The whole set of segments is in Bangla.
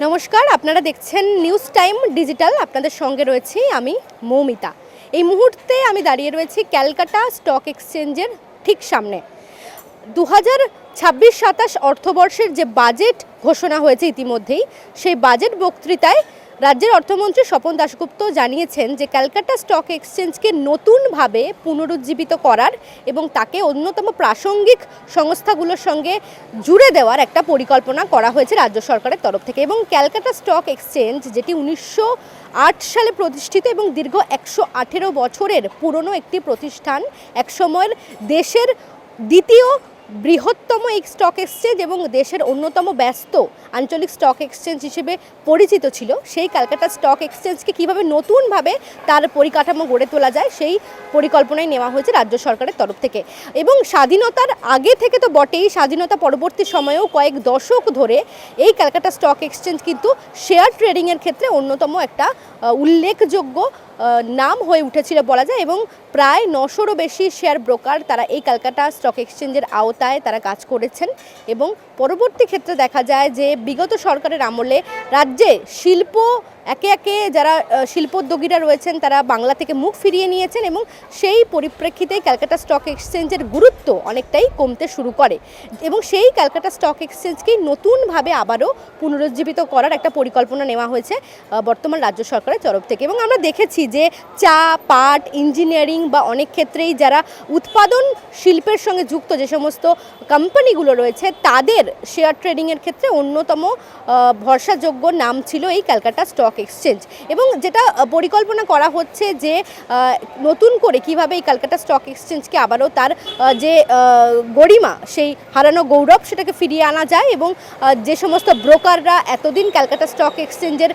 নমস্কার, আপনারা দেখছেন নিউজ টাইম ডিজিটাল। আপনাদের সঙ্গে রয়েছি আমি মৌমিতা। এই মুহূর্তে আমি দাঁড়িয়ে রয়েছি ক্যালকাটা স্টক এক্সচেঞ্জের ঠিক সামনে। 2026-27 অর্থবর্ষের যে বাজেট ঘোষণা হয়েছে ইতিমধ্যেই, সেই বাজেট বক্তৃতায় রাজ্যের অর্থমন্ত্রী স্বপন দাশগুপ্ত জানিয়েছেন যে ক্যালকাটা স্টক এক্সচেঞ্জকে নতুনভাবে পুনরুজ্জীবিত করার এবং তাকে অন্যতম প্রাসঙ্গিক সংস্থাগুলোর সঙ্গে জুড়ে দেওয়ার একটা পরিকল্পনা করা হয়েছে রাজ্য সরকারের তরফ থেকে। এবং ক্যালকাটা স্টক এক্সচেঞ্জ, যেটি 1908 সালে প্রতিষ্ঠিত এবং দীর্ঘ 118 বছরের পুরনো একটি প্রতিষ্ঠান, একসময়ের দেশের দ্বিতীয় বৃহত্তম এই স্টক এক্সচেঞ্জ এবং দেশের অন্যতম ব্যস্ত আঞ্চলিক স্টক এক্সচেঞ্জ হিসেবে পরিচিত ছিল, সেই ক্যালকাটা স্টক এক্সচেঞ্জকে কীভাবে নতুনভাবে তার পরিকাঠামো গড়ে তোলা যায় সেই পরিকল্পনায় নেওয়া হয়েছে রাজ্য সরকারের তরফ থেকে। এবং স্বাধীনতার আগে থেকে তো বটেই, স্বাধীনতা পরবর্তী সময়েও কয়েক দশক ধরে এই ক্যালকাটা স্টক এক্সচেঞ্জ কিন্তু শেয়ার ট্রেডিংয়ের ক্ষেত্রে অন্যতম একটা উল্লেখযোগ্য নাম হয়ে উঠেছিল বলা যায়। এবং প্রায় 900-রও বেশি শেয়ার ব্রোকার তারা এই ক্যালকাটা স্টক এক্সচেঞ্জের আওতায় তারা কাজ করেছেন। এবং পরবর্তী ক্ষেত্রে দেখা যায় যে বিগত সরকারের আমলে রাজ্যে শিল্প একে একে যারা শিল্পোদ্যোগীরা রয়েছেন তারা বাংলা থেকে মুখ ফিরিয়ে নিয়েছেন এবং সেই পরিপ্রেক্ষিতেই ক্যালকাটা স্টক এক্সচেঞ্জের গুরুত্ব অনেকটাই কমতে শুরু করে। এবং সেই ক্যালকাটা স্টক এক্সচেঞ্জকেই নতুনভাবে আবারও পুনরুজ্জীবিত করার একটা পরিকল্পনা নেওয়া হয়েছে বর্তমান রাজ্য সরকারের তরফ থেকে। এবং আমরা দেখেছি যে চা, পাট, ইঞ্জিনিয়ারিং বা অনেক ক্ষেত্রেই যারা উৎপাদন শিল্পের সঙ্গে যুক্ত যে সমস্ত কোম্পানিগুলো রয়েছে, তাদের শেয়ার ট্রেডিংয়ের ক্ষেত্রে অন্যতম ভরসাযোগ্য নাম ছিল এই ক্যালকাটা স্টক এক্সচেঞ্জ। এবং যেটা পরিকল্পনা করা হচ্ছে যে নতুন করে কিভাবে এই ক্যালকাটা স্টক এক্সচেঞ্জকে আবারও তার যে গরিমা, সেই হারানো গৌরব, সেটাকে ফিরিয়ে আনা যায়। এবং যে সমস্ত ব্রোকাররা এতদিন ক্যালকাটা স্টক এক্সচেঞ্জের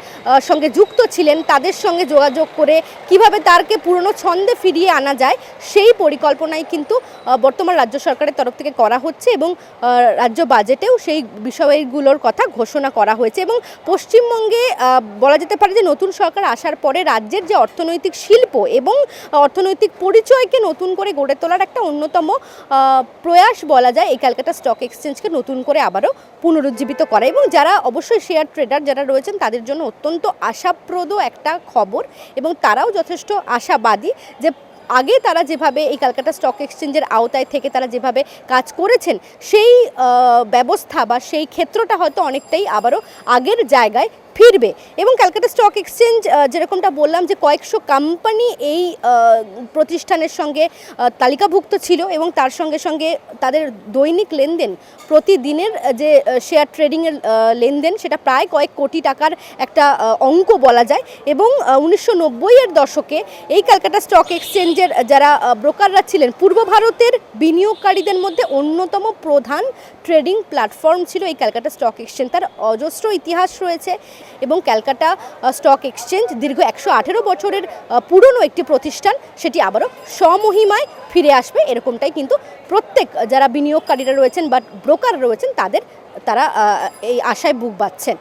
সঙ্গে যুক্ত ছিলেন তাদের সঙ্গে যোগাযোগ করে কিভাবে তারকে পুরনো ছন্দে ফিরিয়ে আনা যায়, সেই পরিকল্পনাই কিন্তু বর্তমান রাজ্য সরকারের তরফ থেকে করা হচ্ছে। এবং রাজ্য বাজেটেও সেই বিষয়গুলোর কথা ঘোষণা করা হয়েছে। এবং পশ্চিমবঙ্গে বলা যেতে পারে যে নতুন সরকার আসার পরে রাজ্যের যে অর্থনৈতিক শিল্প এবং অর্থনৈতিক পরিচয়কে নতুন করে গড়ে তোলার একটা অন্যতম প্রয়াস বলা যায় এই ক্যালকাটা স্টক এক্সচেঞ্জকে নতুন করে আবারও পুনরুজ্জীবিত করা। এবং যারা অবশ্যই শেয়ার ট্রেডার যারা রয়েছেন তাদের জন্য অত্যন্ত আশাপ্রদ একটা খবর। এবং তারাও যথেষ্ট আশাবাদী যে আগে তারা যেভাবে এই ক্যালকাটা স্টক এক্সচেঞ্জের আওতায় থেকে তারা যেভাবে কাজ করেছেন, সেই ব্যবস্থা বা সেই ক্ষেত্রটা হয়তো অনেকটাই আবারও আগের জায়গায় ফিরবে। এবং ক্যালকাটা স্টক এক্সচেঞ্জ যেরকমটা বললাম যে কয়েকশো কোম্পানি এই প্রতিষ্ঠানের সঙ্গে তালিকাভুক্ত ছিল এবং তার সঙ্গে সঙ্গে তাদের দৈনিক লেনদেন, প্রতিদিনের যে শেয়ার ট্রেডিংয়ের লেনদেন, সেটা প্রায় কয়েক কোটি টাকার একটা অঙ্ক বলা যায়। এবং 1990-এর দশকে এই ক্যালকাটা স্টক এক্সচেঞ্জের যারা ব্রোকাররা ছিলেন, পূর্ব ভারতের বিনিয়োগকারীদের মধ্যে অন্যতম প্রধান ট্রেডিং প্ল্যাটফর্ম ছিল এই ক্যালকাটা স্টক এক্সচেঞ্জ। তার অজস্র ইতিহাস রয়েছে এবং ক্যালকাটা স্টক এক্সচেঞ্জ দীর্ঘ 118 বছরের পুরনো একটি প্রতিষ্ঠান, সেটি আবারও স্বমহিমায় ফিরে আসবে, এরকমটাই কিন্তু প্রত্যেক যারা বিনিয়োগকারীরা রয়েছেন বা ব্রোকার রয়েছেন তারা এই আশায় বুক বাঁধছেন।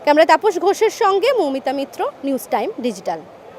ক্যামেরায় তাপস ঘোষের সঙ্গে মৌমিতা মিত্র, নিউজ টাইম ডিজিটাল।